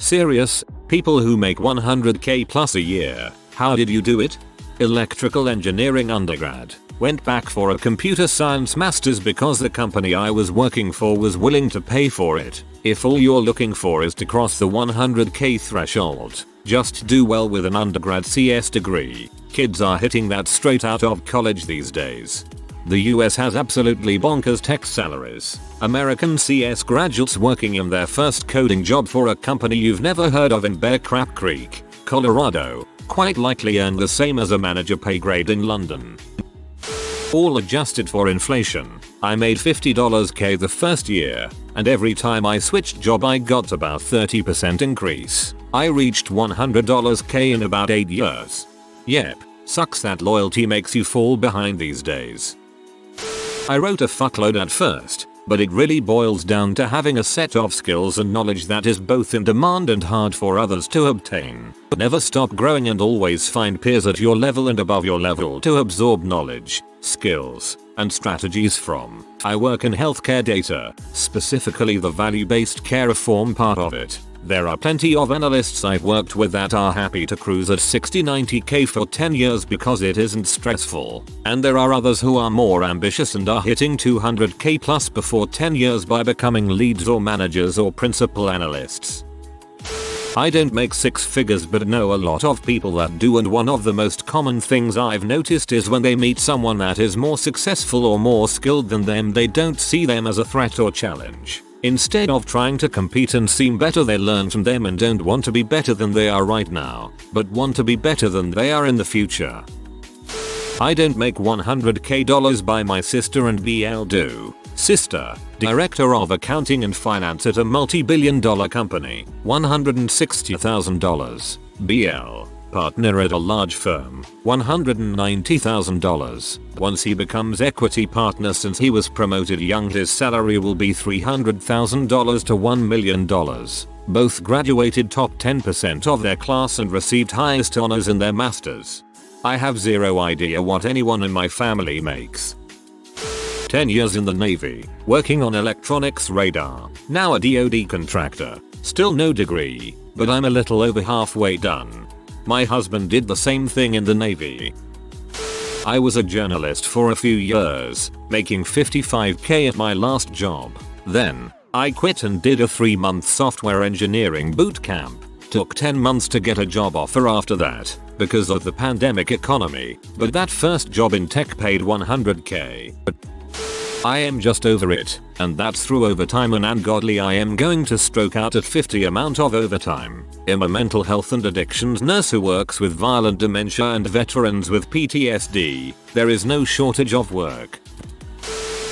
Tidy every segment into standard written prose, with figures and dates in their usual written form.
Serious? People who make 100k plus a year. How did you do it? Electrical engineering undergrad. Went back for a computer science masters because the company I was working for was willing to pay for it. If all you're looking for is to cross the 100k threshold, just do well with an undergrad CS degree. Kids are hitting that straight out of college these days. The US has absolutely bonkers tech salaries. American CS graduates working in their first coding job for a company you've never heard of in Bear Crap Creek, Colorado, quite likely earn the same as a manager pay grade in London. All adjusted for inflation. I made $50k the first year, and every time I switched job I got about 30% increase. I reached $100k in about 8 years. Yep, sucks that loyalty makes you fall behind these days. I wrote a fuckload at first, but it really boils down to having a set of skills and knowledge that is both in demand and hard for others to obtain. Never stop growing and always find peers at your level and above your level to absorb knowledge, skills, and strategies from. I work in healthcare data, specifically the value-based care reform part of it. There are plenty of analysts I've worked with that are happy to cruise at 60-90k for 10 years because it isn't stressful. And there are others who are more ambitious and are hitting 200k plus before 10 years by becoming leads or managers or principal analysts. I don't make six figures but know a lot of people that do, and one of the most common things I've noticed is when they meet someone that is more successful or more skilled than them, they don't see them as a threat or challenge. Instead of trying to compete and seem better, they learn from them and don't want to be better than they are right now, but want to be better than they are in the future. I don't make $100k by my sister and BL do. Sister, director of accounting and finance at a multi-billion-dollar company, $160,000. BL, partner at a large firm, $190,000. Once he becomes equity partner, since he was promoted young, his salary will be $300,000 to $1 million. Both graduated top 10% of their class and received highest honors in their masters. I have zero idea what anyone in my family makes. 10 years in the Navy, working on electronics radar, now a DoD contractor. Still no degree, but I'm a little over halfway done. My husband did the same thing in the Navy. I was a journalist for a few years, making $55k at my last job. Then, I quit and did a 3-month software engineering boot camp. Took 10 months to get a job offer after that, because of the pandemic economy, but that first job in tech paid $100k. I am just over it, and that's through overtime, and ungodly I am going to stroke out at 50 amount of overtime. I'm a mental health and addictions nurse who works with violent dementia and veterans with PTSD. There is no shortage of work.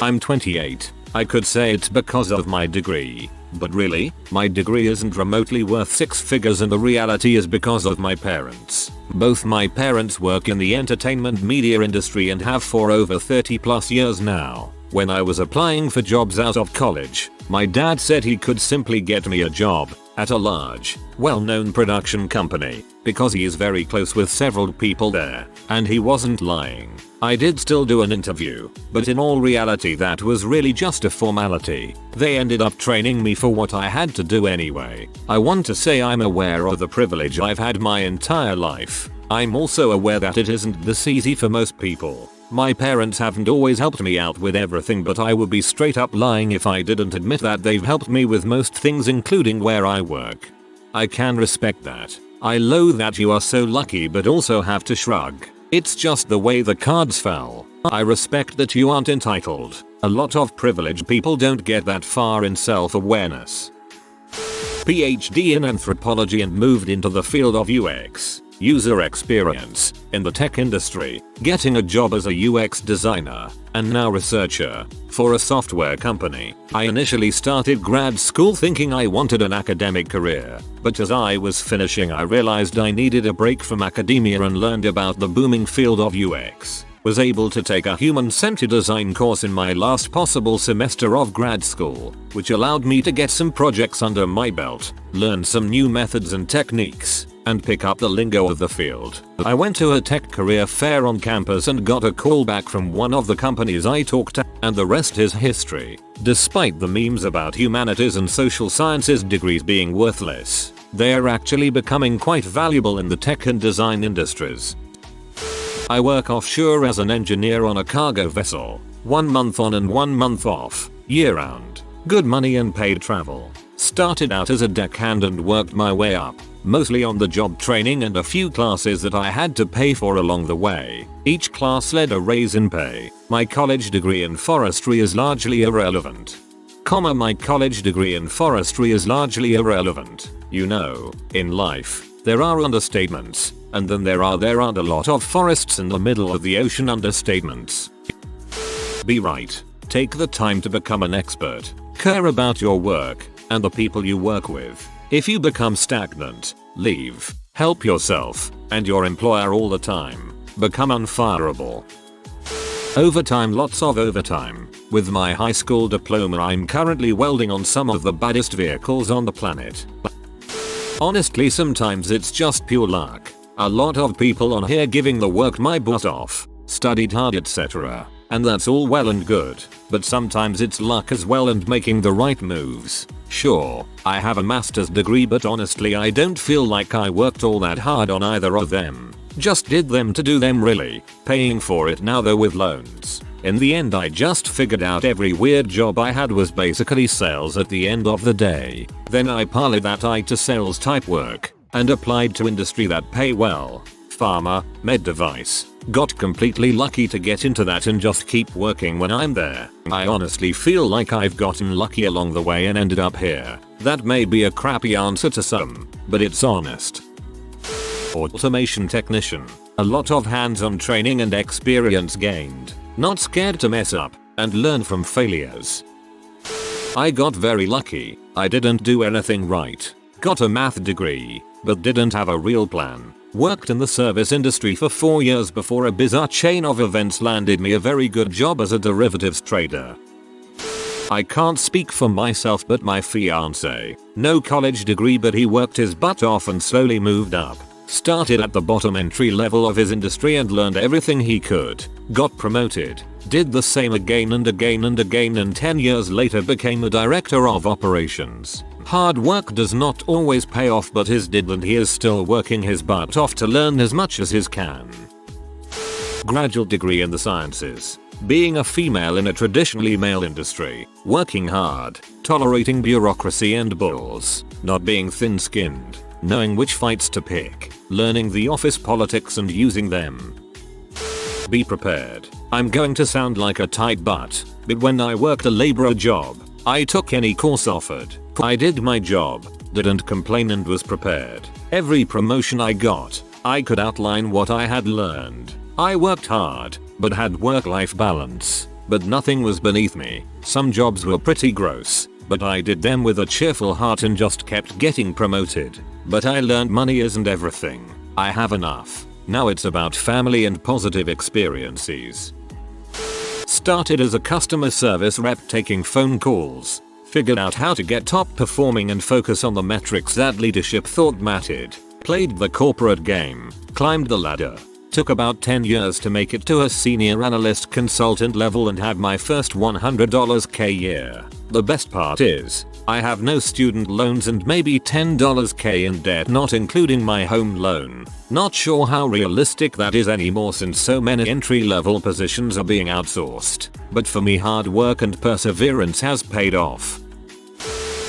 I'm 28. I could say it's because of my degree, but really, my degree isn't remotely worth 6 figures, and the reality is because of my parents. Both my parents work in the entertainment media industry and have for over 30 plus years now. When I was applying for jobs out of college, my dad said he could simply get me a job at a large, well-known production company because he is very close with several people there, and he wasn't lying. I did still do an interview, but in all reality that was really just a formality. They ended up training me for what I had to do anyway. I want to say I'm aware of the privilege I've had my entire life. I'm also aware that it isn't this easy for most people. My parents haven't always helped me out with everything, but I would be straight up lying if I didn't admit that they've helped me with most things, including where I work. I can respect that. I loathe that you are so lucky, but also have to shrug. It's just the way the cards fell. I respect that you aren't entitled. A lot of privileged people don't get that far in self-awareness. PhD in anthropology and moved into the field of UX. User experience, in the tech industry, getting a job as a UX designer, and now researcher, for a software company. I initially started grad school thinking I wanted an academic career, but as I was finishing I realized I needed a break from academia and learned about the booming field of UX. Was able to take a human-centered design course in my last possible semester of grad school, which allowed me to get some projects under my belt, learn some new methods and techniques, and pick up the lingo of the field. I went to a tech career fair on campus and got a call back from one of the companies I talked to, and the rest is history. Despite the memes about humanities and social sciences degrees being worthless, They are actually becoming quite valuable in the tech and design industries. I work offshore as an engineer on a cargo vessel. 1 month on and 1 month off, year round. Good money and paid travel. Started out as a deckhand and worked my way up, mostly on the job training and a few classes that I had to pay for along the way. Each class led a raise in pay. My college degree in forestry is largely irrelevant. My college degree in forestry is largely irrelevant. You know, in life, there are understatements, and then there aren't a lot of forests in the middle of the ocean understatements. Be right. Take the time to become an expert. Care about your work and the people you work with. If you become stagnant, leave. Help yourself and your employer all the time. Become unfireable. Overtime, lots of overtime. With my high school diploma, I'm currently welding on some of the baddest vehicles on the planet. Honestly, sometimes it's just pure luck. A lot of people on here giving the work my butt off, studied hard, etc. And that's all well and good, but sometimes it's luck as well and making the right moves. Sure, I have a master's degree, but honestly I don't feel like I worked all that hard on either of them. Just did them to do them really, paying for it now though with loans. In the end I just figured out every weird job I had was basically sales at the end of the day. Then I parlayed that to sales type work, and applied to industry that pay well. Pharma, med device. Got completely lucky to get into that and just keep working when I'm there. I honestly feel like I've gotten lucky along the way and ended up here. That may be a crappy answer to some, but it's honest. Automation technician. A lot of hands-on training and experience gained. Not scared to mess up and learn from failures. I got very lucky. I didn't do anything right. Got a math degree, but didn't have a real plan. Worked in the service industry for 4 years before a bizarre chain of events landed me a very good job as a derivatives trader. I can't speak for myself, but my fiance, no college degree, but he worked his butt off and slowly moved up. Started at the bottom entry level of his industry and learned everything he could. Got promoted. Did the same again and again and again, and 10 years later became a director of operations. Hard work does not always pay off, but his did, and he is still working his butt off to learn as much as he can. Graduate degree in the sciences. Being a female in a traditionally male industry. Working hard. Tolerating bureaucracy and bulls. Not being thin-skinned. Knowing which fights to pick. Learning the office politics and using them. Be prepared. I'm going to sound like a tight butt, but when I worked a laborer job, I took any course offered. I did my job, didn't complain, and was prepared. Every promotion I got, I could outline what I had learned. I worked hard, but had work-life balance. But nothing was beneath me. Some jobs were pretty gross, but I did them with a cheerful heart and just kept getting promoted. But I learned money isn't everything. I have enough. Now it's about family and positive experiences. Started as a customer service rep taking phone calls. Figured out how to get top performing and focus on the metrics that leadership thought mattered. Played the corporate game. Climbed the ladder. Took about 10 years to make it to a senior analyst consultant level and had my first $100K year. The best part is, I have no student loans and maybe $10K in debt, not including my home loan. Not sure how realistic that is anymore since so many entry-level positions are being outsourced. But for me, hard work and perseverance has paid off.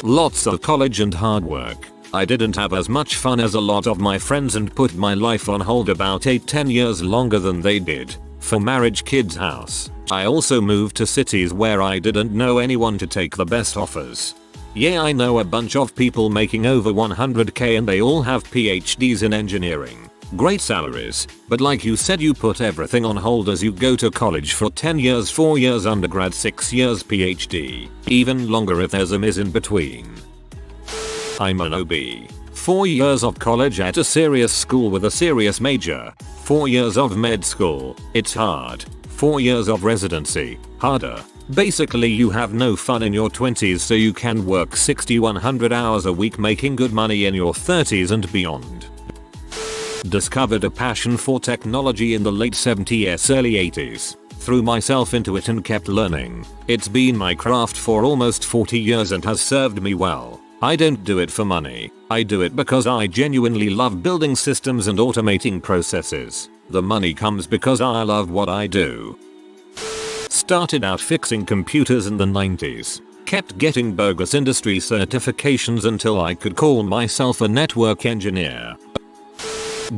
Lots of college and hard work. I didn't have as much fun as a lot of my friends and put my life on hold about 8-10 years longer than they did. For marriage, kids, house. I also moved to cities where I didn't know anyone to take the best offers. Yeah, I know a bunch of people making over $100K and they all have PhDs in engineering. Great salaries, but like you said, you put everything on hold as you go to college for 10 years, 4 years undergrad, 6 years PhD. Even longer if there's a miss in between. I'm an OB. 4 years of college at a serious school with a serious major. 4 years of med school. It's hard. 4 years of residency. Harder. Basically, you have no fun in your 20s, so you can work 60-100 hours a week making good money in your 30s and beyond. Discovered a passion for technology in the late 70s, early 80s. Threw myself into it and kept learning. It's been my craft for almost 40 years and has served me well. I don't do it for money. I do it because I genuinely love building systems and automating processes. The money comes because I love what I do. Started out fixing computers in the 90s. Kept getting bogus industry certifications until I could call myself a network engineer.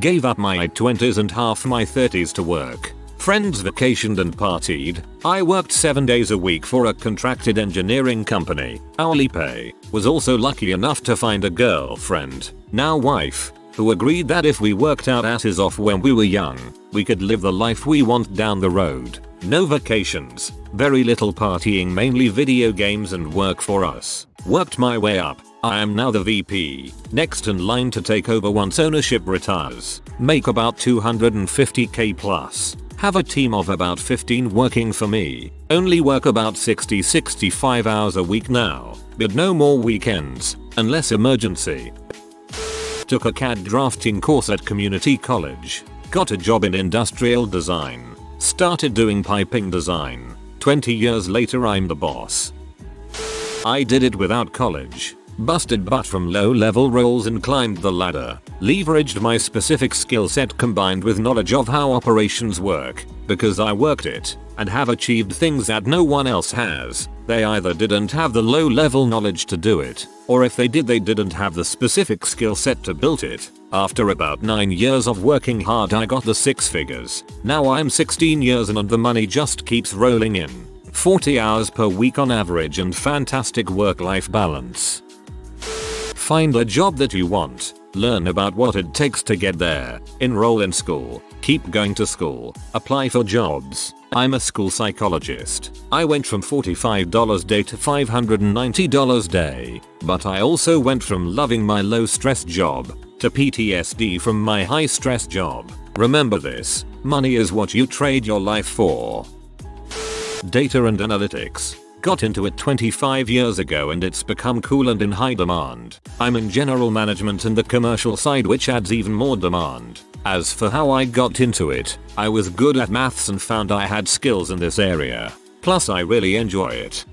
Gave up my 20s and half my 30s to work. Friends vacationed and partied. I worked 7 days a week for a contracted engineering company, hourly pay. Was also lucky enough to find a girlfriend, now wife, who agreed that if we worked our asses off when we were young, we could live the life we want down the road. No vacations, very little partying, mainly video games and work for us. Worked my way up. I am now the VP, next in line to take over once ownership retires. Make about 250k plus. Have a team of about 15 working for me. Only work about 60-65 hours a week now, but no more weekends, unless emergency. Took a CAD drafting course at community college. Got a job in industrial design. Started doing piping design. 20 years later I'm the boss. I did it without college. Busted butt from low-level roles and climbed the ladder. Leveraged my specific skill set combined with knowledge of how operations work, because I worked it, and have achieved things that no one else has. They either didn't have the low-level knowledge to do it, or if they did they didn't have the specific skill set to build it. After about 9 years of working hard I got the 6 figures. Now I'm 16 years and the money just keeps rolling in. 40 hours per week on average and fantastic work-life balance. Find a job that you want. Learn about what it takes to get there. Enroll in school. Keep going to school. Apply for jobs. I'm a school psychologist. I went from $45 day to $590 day. But I also went from loving my low stress job to PTSD from my high stress job. Remember this, money is what you trade your life for. Data and analytics. Got into it 25 years ago and it's become cool and in high demand. I'm in general management and the commercial side, which adds even more demand. As for how I got into it, I was good at maths and found I had skills in this area. Plus I really enjoy it.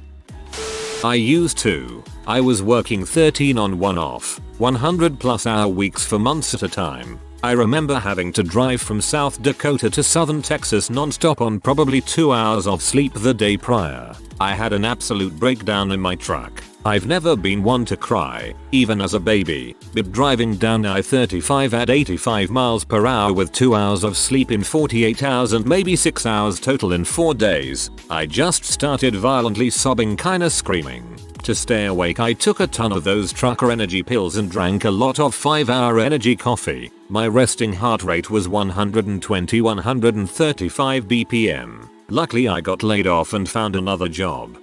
I used to. I was working 13 on 1 off, 100+ hour weeks for months at a time. I remember having to drive from South Dakota to Southern Texas non-stop on probably 2 hours of sleep the day prior. I had an absolute breakdown in my truck. I've never been one to cry, even as a baby, but driving down I-35 at 85 miles per hour with 2 hours of sleep in 48 hours and maybe 6 hours total in 4 days, I just started violently sobbing, kinda screaming. To stay awake I took a ton of those trucker energy pills and drank a lot of 5-hour energy coffee. My resting heart rate was 120-135 BPM. Luckily I got laid off and found another job.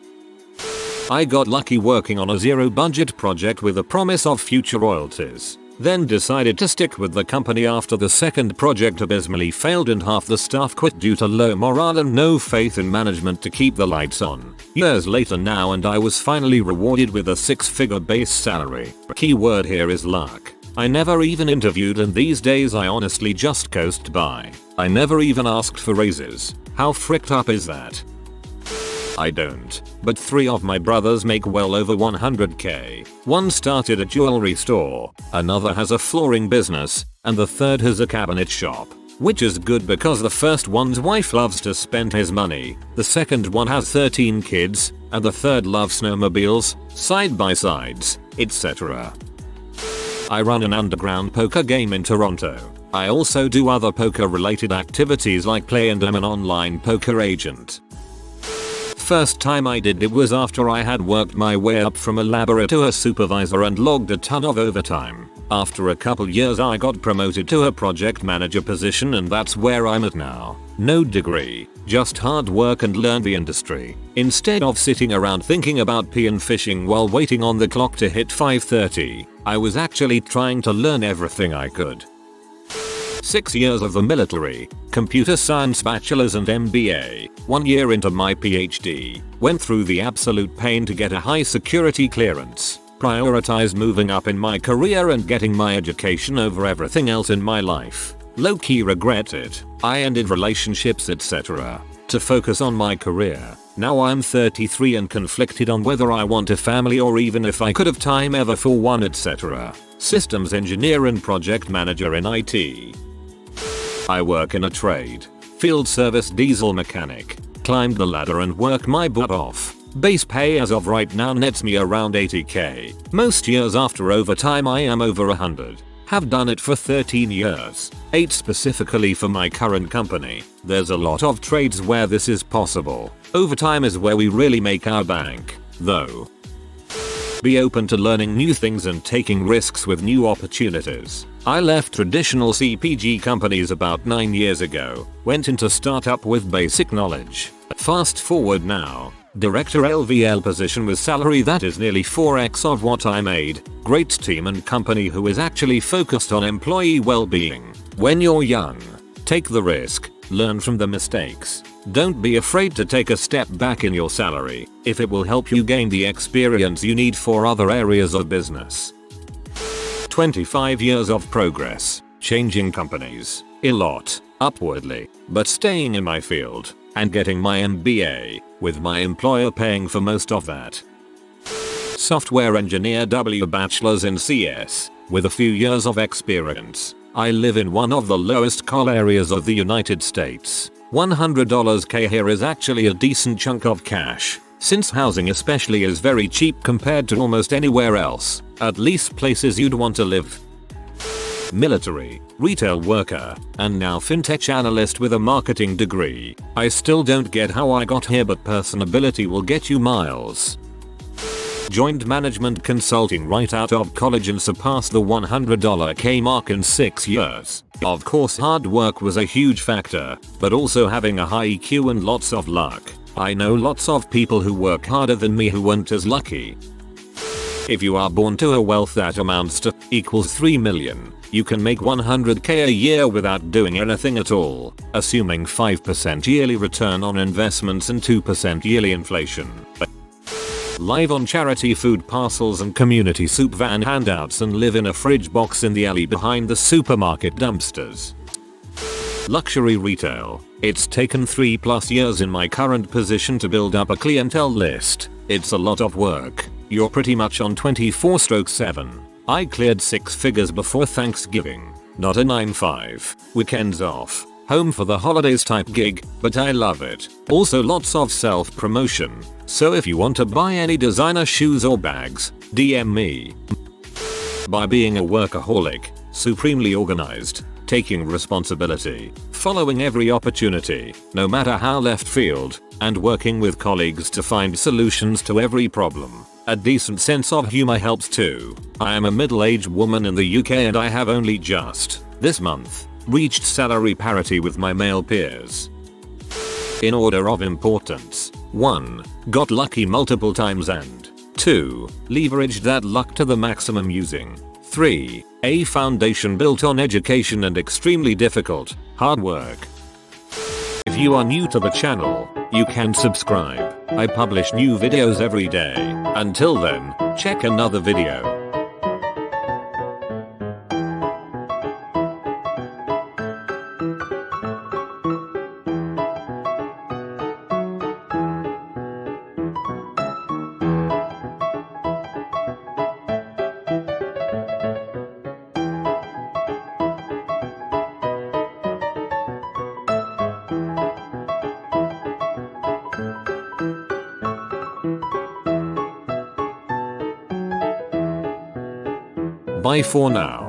I got lucky working on a zero budget project with a promise of future royalties. Then decided to stick with the company after the second project abysmally failed and half the staff quit due to low morale and no faith in management to keep the lights on. Years later now and I was finally rewarded with a 6-figure base salary. Key word here is luck. I never even interviewed and these days I honestly just coast by. I never even asked for raises. How fricked up is that? I don't, but 3 of my brothers make well over 100k. One started a jewelry store, another has a flooring business, and the third has a cabinet shop. Which is good because the first one's wife loves to spend his money, the second one has 13 kids, and the third loves snowmobiles, side-by-sides, etc. I run an underground poker game in Toronto. I also do other poker related activities like play and am an online poker agent. First time I did it was after I had worked my way up from a laborer to a supervisor and logged a ton of overtime. After a couple years I got promoted to a project manager position and that's where I'm at now. No degree, just hard work and learn the industry. Instead of sitting around thinking about pee and fishing while waiting on the clock to hit 5:30, I was actually trying to learn everything I could. 6 years of the military, computer science bachelor's and MBA, 1 year into my PhD, went through the absolute pain to get a high security clearance, prioritized moving up in my career and getting my education over everything else in my life. Low-key regret it. I ended relationships etc. to focus on my career. Now I'm 33 and conflicted on whether I want a family or even if I could have time ever for one, etc. Systems engineer and project manager in IT. I work in a trade. Field service diesel mechanic. Climbed the ladder and work my butt off. Base pay as of right now nets me around 80k. Most years after overtime I am over 100. Have done it for 13 years. 8 specifically for my current company. There's a lot of trades where this is possible. Overtime is where we really make our bank, though. Be open to learning new things and taking risks with new opportunities. I left traditional CPG companies about 9 years ago. Went into startup with basic knowledge. Fast forward now. Director LVL position with salary that is nearly 4x of what I made. Great team and company who is actually focused on employee well-being. When you're young, take the risk, learn from the mistakes. Don't be afraid to take a step back in your salary if it will help you gain the experience you need for other areas of business. 25 years of progress, changing companies, a lot, upwardly, but staying in my field and getting my MBA, with my employer paying for most of that. Software engineer W bachelor's in CS, with a few years of experience. I live in one of the lowest coal areas of the United States. $100k here is actually a decent chunk of cash, since housing especially is very cheap compared to almost anywhere else, at least places you'd want to live. Military, retail worker, and now fintech analyst with a marketing degree. I still don't get how I got here, but personability will get you miles. Joined management consulting right out of college and surpassed the $100k mark in 6 years. Of course hard work was a huge factor, but also having a high EQ and lots of luck. I know lots of people who work harder than me who weren't as lucky. If you are born to a wealth that amounts to equals 3 million, you can make 100k a year without doing anything at all, assuming 5% yearly return on investments and 2% yearly inflation. Live on charity food parcels and community soup van handouts and live in a fridge box in the alley behind the supermarket dumpsters. Luxury retail. It's taken 3+ years in my current position to build up a clientele list. It's a lot of work. You're pretty much on 24/7. I cleared 6 figures before Thanksgiving. Not a 9-5. Weekends off. Home for the holidays type gig, but I love it. Also lots of self-promotion. So if you want to buy any designer shoes or bags, DM me. By being a workaholic, supremely organized, taking responsibility, following every opportunity, no matter how left field, and working with colleagues to find solutions to every problem. A decent sense of humor helps too. I am a middle-aged woman in the UK and I have only just, this month, reached salary parity with my male peers. In order of importance. 1. Got lucky multiple times and 2. Leveraged that luck to the maximum using 3. A foundation built on education and extremely difficult, hard work. If you are new to the channel, you can subscribe. I publish new videos every day. Until then, check another video. Bye for now.